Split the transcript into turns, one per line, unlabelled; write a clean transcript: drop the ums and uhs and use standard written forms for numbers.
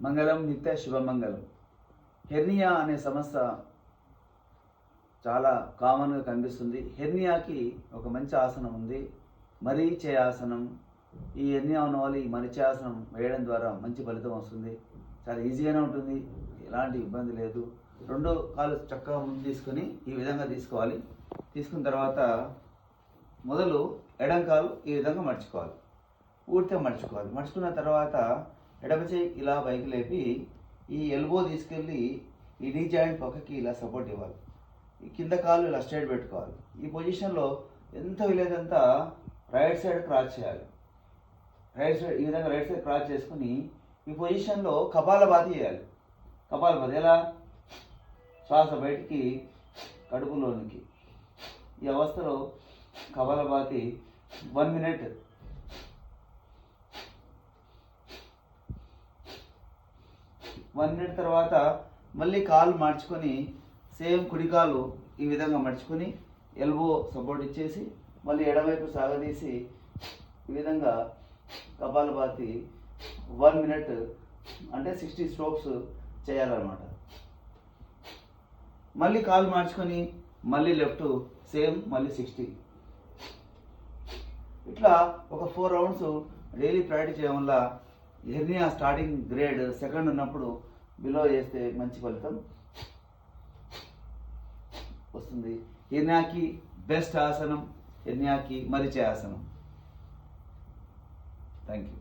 మంగళం నిత్య శుభమంగళం. హెర్నియా అనే సమస్య చాలా కామన్గా కనిపిస్తుంది. హెర్నియాకి ఒక మంచి ఆసనం ఉంది, మరీచే ఆసనం. ఈ హెర్నియా ఉన్న వాళ్ళు ఈ మరీచే ఆసనం వేయడం ద్వారా మంచి ఫలితం వస్తుంది. చాలా ఈజీగానే ఉంటుంది, ఎలాంటి ఇబ్బంది లేదు. రెండు కాళ్ళు చక్కగా ముందు తీసుకొని ఈ విధంగా తీసుకోవాలి. తీసుకున్న తర్వాత మొదలు ఎడం కాలు ఈ విధంగా మడుచుకోవాలి, పూర్తిగా మడుచుకోవాలి. మడుచుకున్న తర్వాత ఎడమ చేయి ఇలా పైకి లేపి ఈ ఎల్బో తీసుకెళ్ళి ఈ నీ జాయింట్ పక్కకి ఇలా సపోర్ట్ ఇవ్వాలి. ఈ కింద కాళ్ళు ఇలా స్ట్రైట్ పెట్టుకోవాలి. ఈ పొజిషన్లో ఎంత వీలైనంత రైట్ సైడ్ క్రాస్ చేయాలి. రైట్ సైడ్ ఈ విధంగా రైట్ సైడ్ క్రాస్ చేసుకుని ఈ పొజిషన్లో కపాలభాతి చేయాలి. కపాలభాతి ఎలా? శ్వాస బయటికి కడుపులోనికి. ఈ అవస్థలో కపాలభాతి 1 minute. తర్వాత మళ్ళీ కాలు మార్చుకొని సేమ్ కుడికాలు ఈ విధంగా మడుచుకొని ఎల్బో సపోర్ట్ ఇచ్చేసి మళ్ళీ ఎడమవైపు సాగదీసి ఈ విధంగా కపాలభాతి 1 minute అంటే 60 strokes చేయాలన్నమాట. మళ్ళీ కాలు మార్చుకొని మళ్ళీ లెఫ్ట్ సేమ్ మళ్ళీ 60. ఇట్లా ఒక 4 rounds డైలీ ప్రాక్టీస్ చేయడం వల్ల హెర్నియా స్టార్టింగ్ గ్రేడ్ 2nd ఉన్నప్పుడు బిలో చేస్తే మంచి ఫలితం వస్తుంది. హెర్నియాకి బెస్ట్ ఆసనం హెర్నియాకి మరిచే ఆసనం. Thank you.